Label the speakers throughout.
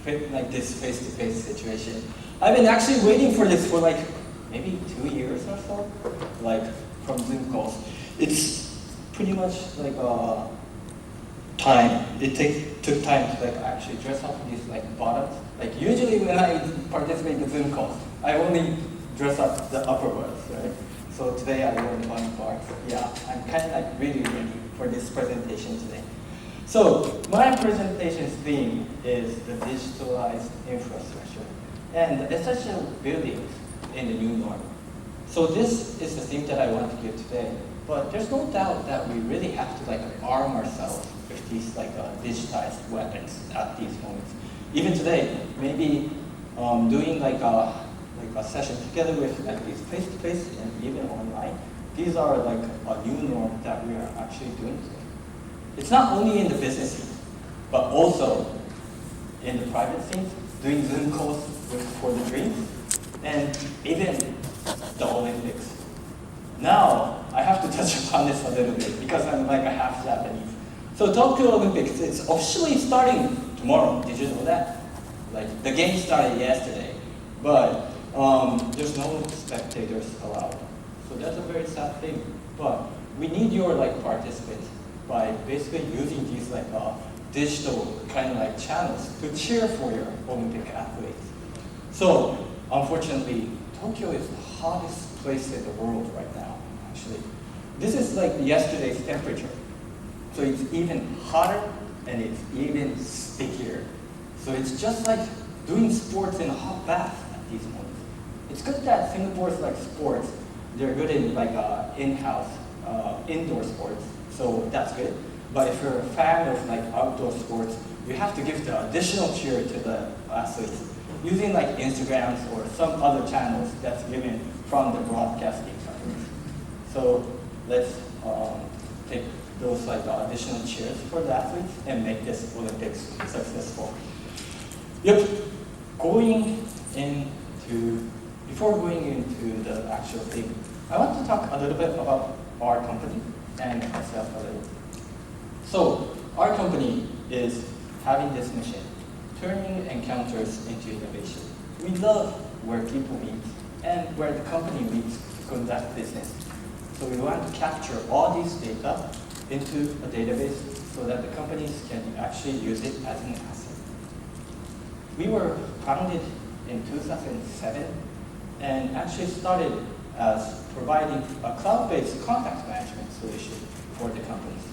Speaker 1: doing like this face-to-face situation. I've been actually waiting for this for like maybe 2 years or so, like from Zoom calls. It's pretty much like time. It took time to like actually dress up these like bottoms. Like usually when I participate in Zoom calls, I only dress up the upper ones, right? So today I wore the bottom part. Yeah, I'm kind of like really ready for this presentation today. So my presentation's theme is the digitalized infrastructure and the essential buildings in the new norm. So this is the theme that I want to give today. But there's no doubt that we really have to like arm ourselves with these like digitized weapons at these moments. Even today, maybe doing like a session together with like these face-to-face and even online. These are like a new norm that we are actually doing today. It's not only in the business scene, but also in the private scene, doing Zoom calls for the dreams, and even the Olympics. Now, I have to touch upon this a little bit because I'm like a half Japanese. So Tokyo Olympics, it's officially starting tomorrow. Did you know that? Like the game started yesterday, but there's no spectators allowed. So that's a very sad thing. But we need your like participants by basically using these like digital kind of like channels to cheer for your Olympic athletes. So unfortunately, Tokyo is the hottest place in the world right now, actually. This is like yesterday's temperature. So it's even hotter and it's even stickier. So it's just like doing sports in a hot bath at these moments. It's good that Singapore's like sports, they're good in like in-house, indoor sports. So that's good. But if you're a fan of like outdoor sports, you have to give the additional cheer to the athletes using like Instagrams or some other channels that's given from the broadcasting companies. So let's take those like additional cheers for the athletes and make this Olympics successful. Yep. Before going into the actual thing, I want to talk a little bit about our company and myself a little. So our company is having this mission, turning encounters into innovation. We love where people meet and where the company meets to conduct business. So we want to capture all these data into a database so that the companies can actually use it as an asset. We were founded in 2007 and actually started as providing a cloud-based contact management solution for the companies,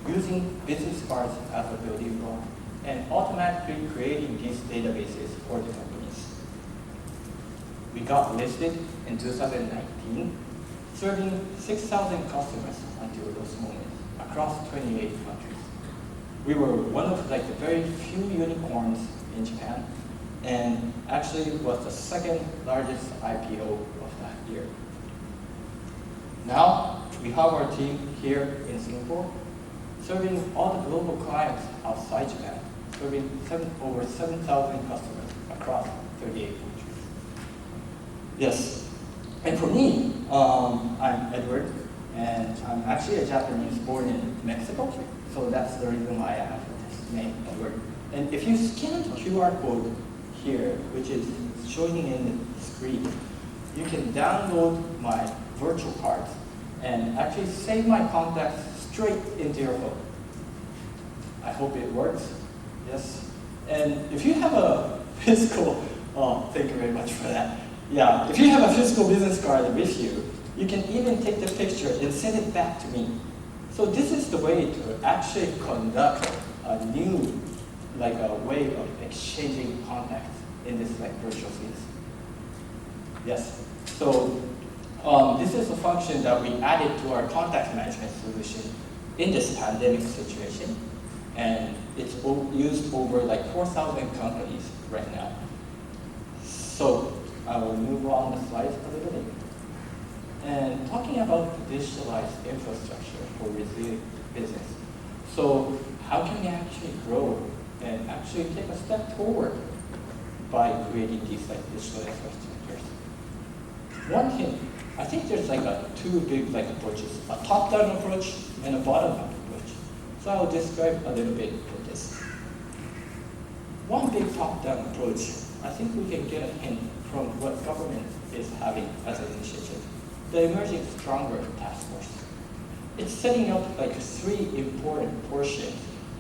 Speaker 1: using business cards as a building block and automatically creating these databases for the companies. We got listed in 2019, serving 6,000 customers until those moments across 28 countries. We were one of like the very few unicorns in Japan, and actually was the second largest IPO of that year. Now, we have our team here in Singapore, serving all the global clients outside Japan, serving over 7,000 customers across 38 countries. Yes, and for me, I'm Edward, and I'm actually a Japanese born in Mexico, so that's the reason why I have this name, Edward. And if you scan the QR code here, which is showing in the screen, you can download my virtual cards and actually save my contacts straight into your phone. I hope it works. Yes. And if you have a physical, thank you very much for that. Yeah, if you have a physical business card with you, you can even take the picture and send it back to me. So this is the way to actually conduct a new, like a way of exchanging contacts in this like virtual space. Yes. So this is a function that we added to our contact management solution in this pandemic situation, and it's used over like 4,000 companies right now. So I will move on the slides a little bit. And talking about digitalized infrastructure for resilient business. So how can we actually grow and actually take a step forward by creating these like digital infrastructures? One thing, I think there's like two big like approaches, a top-down approach and a bottom-up approach. So I'll describe a little bit for this. one big top-down approach, I think we can get a hint from what government is having as an initiative. The Emerging Stronger Task Force. It's setting up like 3 important portions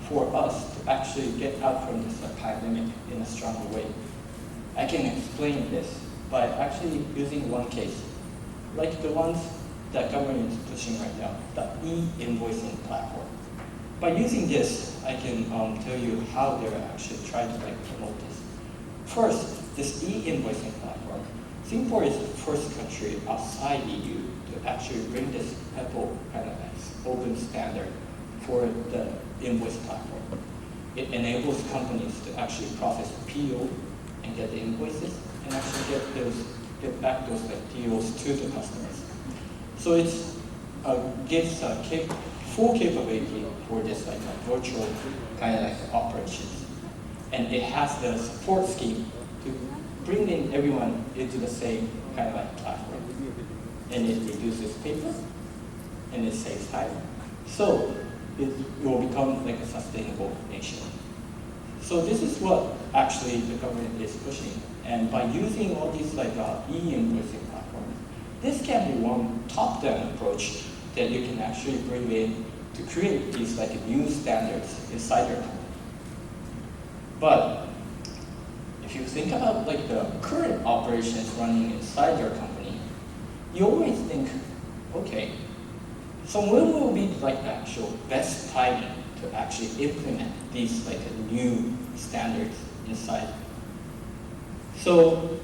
Speaker 1: for us to actually get out from this pandemic in a stronger way. I can explain this by actually using one case, like the ones that government is pushing right now, the e-invoicing platform. By using this, I can tell you how they're actually trying to like promote this. First, this e-invoicing platform, Singapore is the first country outside EU to actually bring this Apple kind of open standard for the invoice platform. It enables companies to actually process PO and get the invoices and actually get back those like POs to the customers. So it gives full capability for this like virtual kind of like operations. And it has the support scheme to bring in everyone into the same kind of like platform. And it reduces paper and it saves time. So it will become like a sustainable nation. So this is what actually the government is pushing. And by using all these like e-invoicing platforms, this can be one top-down approach that you can actually bring in to create these like new standards inside your company. But if you think about like the current operations running inside your company, you always think, okay, so when will be like the actual best timing to actually implement these like new standards inside? So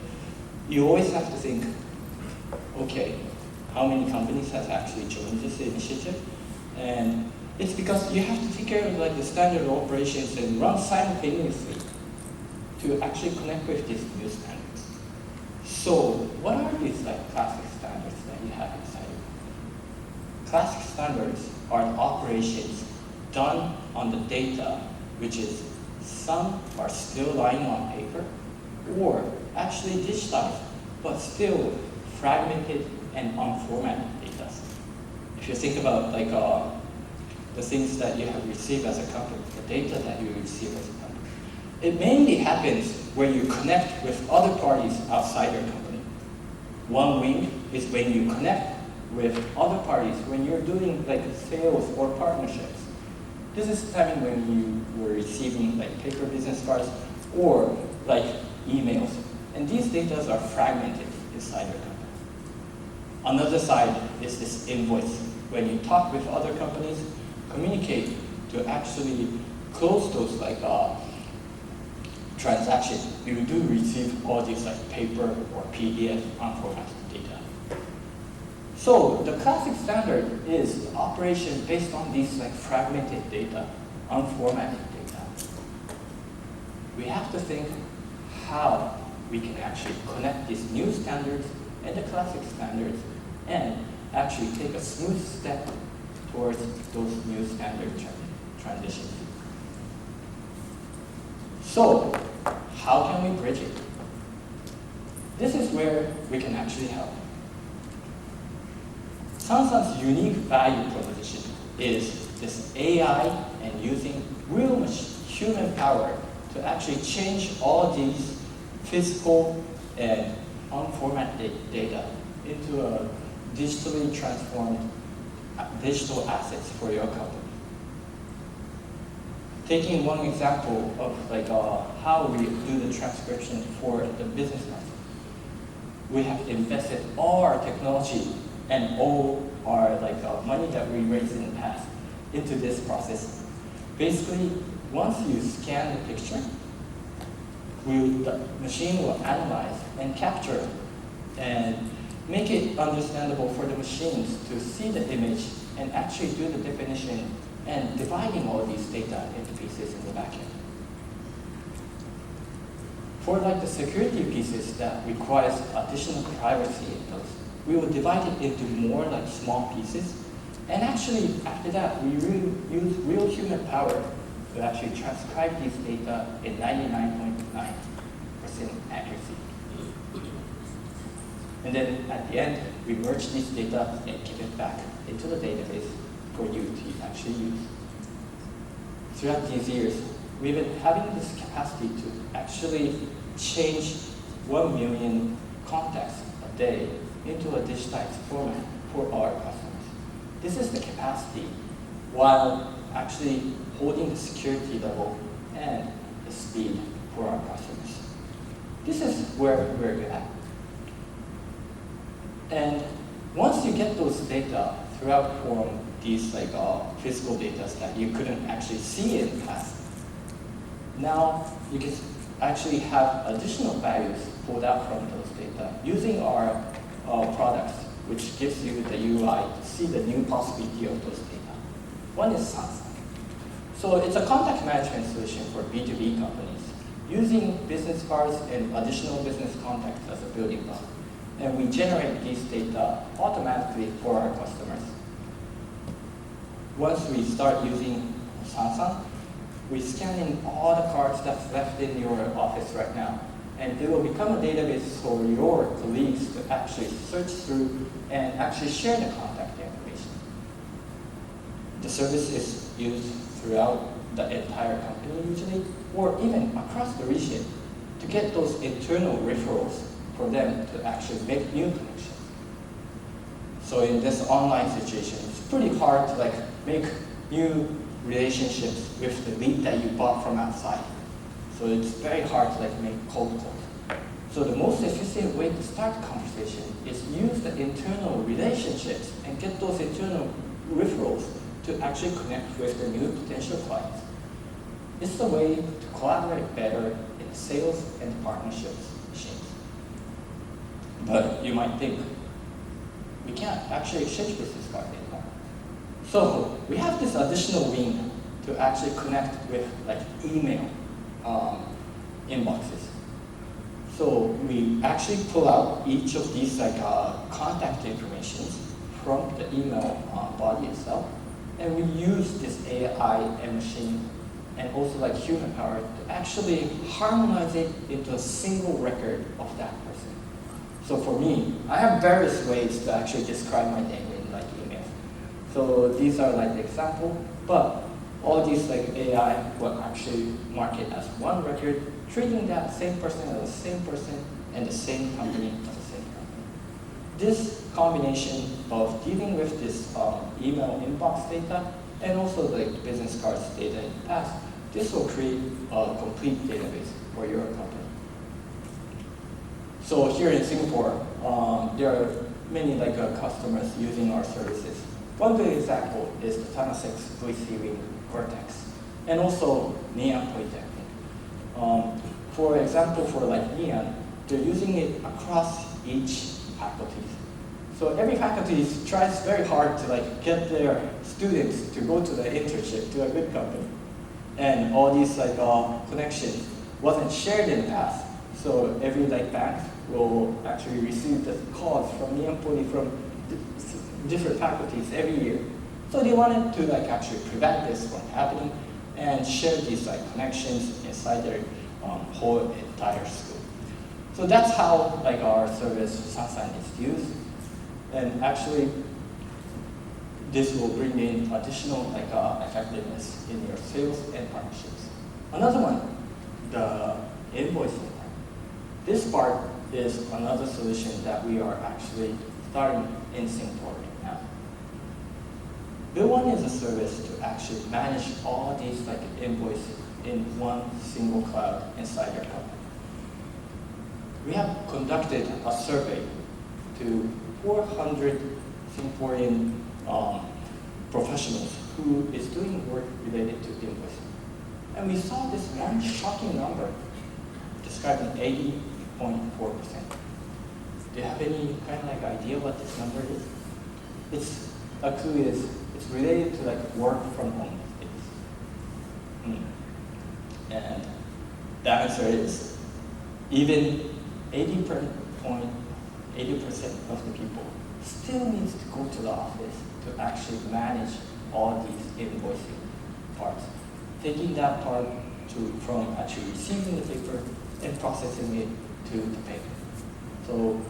Speaker 1: you always have to think, okay, how many companies have actually joined this initiative? And it's because you have to take care of like the standard operations and run simultaneously to actually connect with these new standards. So what are these like classic standards that you have inside? Classic standards are the operations done on the data, which is some are still lying on paper or actually digitized, but still fragmented and unformatted data. If you think about like the things that you have received as a company, the data that you receive as a company, it mainly happens when you connect with other parties outside your company. One wing is when you connect with other parties, when you're doing like sales or partnerships. This is the time when you were receiving like paper business cards or like emails. And these data are fragmented inside your company. Another side is this invoice. When you talk with other companies, communicate to actually close those like transactions. You do receive all these like paper or PDF unformatted data. So the classic standard is operation based on these like fragmented data, unformatted data. We have to think how we can actually connect these new standards and the classic standards and actually take a smooth step towards those new standard transitions. So how can we bridge it? This is where we can actually help. Sansan's unique value proposition is this AI and using real human power to actually change all these physical and unformatted data into a digitally transformed digital assets for your company. Taking one example of like how we do the transcription for the business life. We have invested all our technology and all our like money that we raised in the past into this process. Basically, once you scan the picture, the machine will analyze and capture and make it understandable for the machines to see the image and actually do the definition and dividing all these data into pieces in the backend. For like the security pieces that requires additional privacy in those, we will divide it into more like small pieces. And actually, after that, we use real human power to actually transcribe these data in 99.9% accuracy. And then at the end, we merge these data and give it back into the database for you to actually use. Throughout these years, we've been having this capacity to actually change 1 million contacts a day into a digitized format for our customers. This is the capacity while actually holding the security level and the speed for our customers. This is where we're good at. And once you get those data throughout Forum, these physical data that you couldn't actually see in the past, now you can actually have additional values pulled out from those data using our products, which gives you the UI to see the new possibility of those data. One is Sansan. So it's a contact management solution for B2B companies using business cards and additional business contacts as a building block. And we generate these data automatically for our customers. Once we start using Sansan, we scan in all the cards that's left in your office right now. And it will become a database for your colleagues to actually search through and actually share the contact information. The service is used throughout the entire company usually, or even across the region, to get those internal referrals for them to actually make new connections. So in this online situation, it's pretty hard to make new relationships with the lead that you bought from outside. So it's very hard to make cold calls. So the most efficient way to start the conversation is use the internal relationships and get those internal referrals to actually connect with the new potential clients. It's the way to collaborate better in sales and partnerships machines. But you might think, we can't actually exchange business cards anymore. So we have this additional wing to actually connect with email inboxes. So we actually pull out each of these contact informations from the email body itself, and we use this AI and machine and also human power to actually harmonize it into a single record of that person. So for me, I have various ways to actually describe my name in email. So these are the example, but all these AI will actually mark it as one record, treating that same person as the same person and the same company as the same company. This combination of dealing with this email inbox data and also the business cards data in the past, this will create a complete database for your company. So here in Singapore, there are many customers using our services. One good example is the Temasek receiving Cortex, and also Neon Polytechnic. For example, for Neon, they're using it across each faculty. So every faculty tries very hard to get their students to go to the internship to a good company. And all these connections wasn't shared in the past. So every bank will actually receive the calls from Neon Poly from different faculties every year. So they wanted to actually prevent this from happening and share these connections inside their whole entire school. So that's how our service Sansan is used. And actually, this will bring in additional effectiveness in your sales and partnerships. Another one, the invoicing part. This part is another solution that we are actually starting in Singapore right now. Bill One is a service to actually manage all these invoices in one single cloud inside your company. We have conducted a survey to 400 Singaporean professionals who is doing work related to invoicing. And we saw this one shocking number describing 80.4%. Do you have any kind of idea what this number is? It's a clue is it's related to work from home days. And the answer is even 80% of the people still needs to go to the office to actually manage all these invoicing parts, taking that part from actually receiving the paper and processing it to the payment. So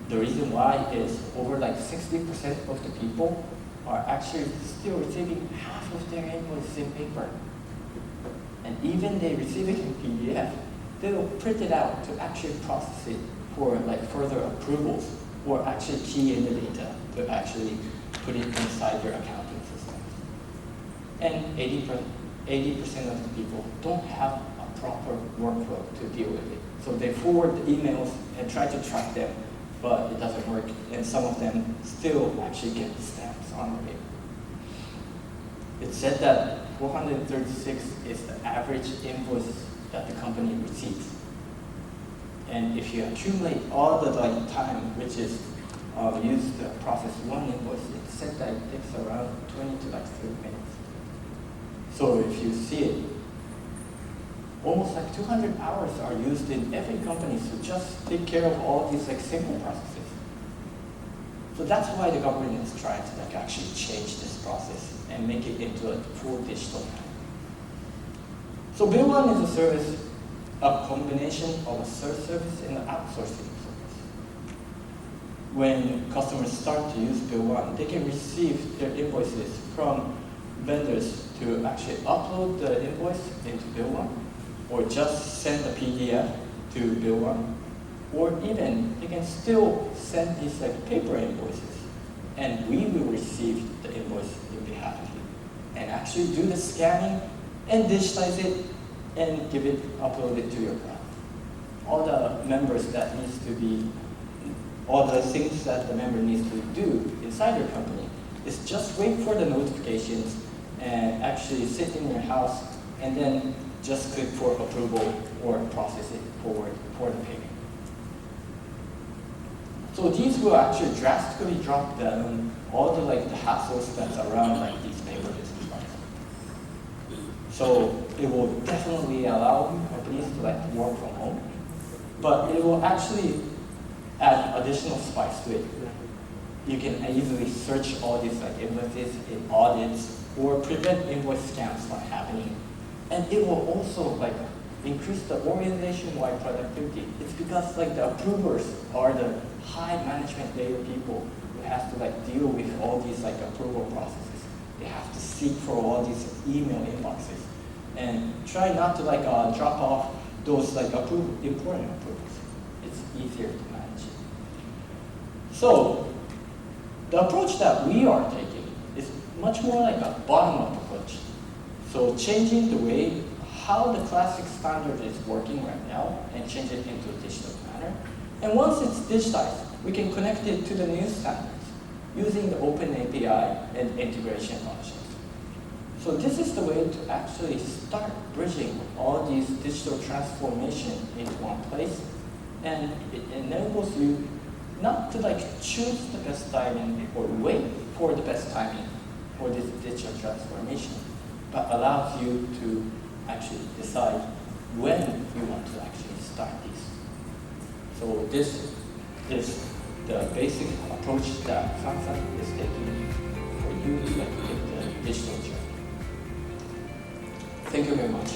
Speaker 1: the reason why is over 60% of the people are actually still receiving half of their invoices in paper. And even they receive it in PDF, they will print it out to actually process it for like further approvals or actually key in the data to actually put it inside your accounting system. And 80% of the people don't have a proper workflow to deal with it. So they forward the emails and try to track them, but it doesn't work. And some of them still actually get the stamps on the paper. It's said that 436 is the average invoice that the company receives. And if you accumulate all the time which is used to process one invoice, it's said that it takes around 20 to 30 minutes. So if you see it, almost 200 hours are used in every company to just take care of all these simple processes. So that's why the government is trying to actually change this process and make it into a full digital manner. So Bill 1 is a service, a combination of a service and an outsourcing service. When customers start to use Bill 1, they can receive their invoices from vendors to actually upload the invoice into Bill 1, or just send a PDF to Bill 1, or even they can still send these paper invoices, and we will receive the invoice in behalf of you, and actually do the scanning and digitize it and give it, upload it to your cloud. All the members that needs to be, all the things that the member needs to do inside your company is just wait for the notifications and actually sit in your house and then just click for approval or process it forward for the payment. So these will actually drastically drop down all the the hassles that's around these paper business models. So it will definitely allow companies to work from home, but it will actually add additional spice to it. You can easily search all these invoices in audits or prevent invoice scams from happening. And it will also increase the organization-wide productivity. It's because the approvers are the high management layer people who have to deal with all these approval processes. They have to seek for all these email inboxes and try not to drop off those important approvals. It's easier to manage. So the approach that we are taking is much more like a bottom-up approach. So changing the way how the classic standard is working right now and change it into a digital manner. And once it's digitized, we can connect it to the new standards using the open API and integration functions. So this is the way to actually start bridging all these digital transformation into one place. And it enables you not to choose the best timing or wait for the best timing for this digital transformation, but allows you to actually decide when you want to actually start these. So this is the basic approach that Sansan is taking for you to take the digital journey. Thank you very much.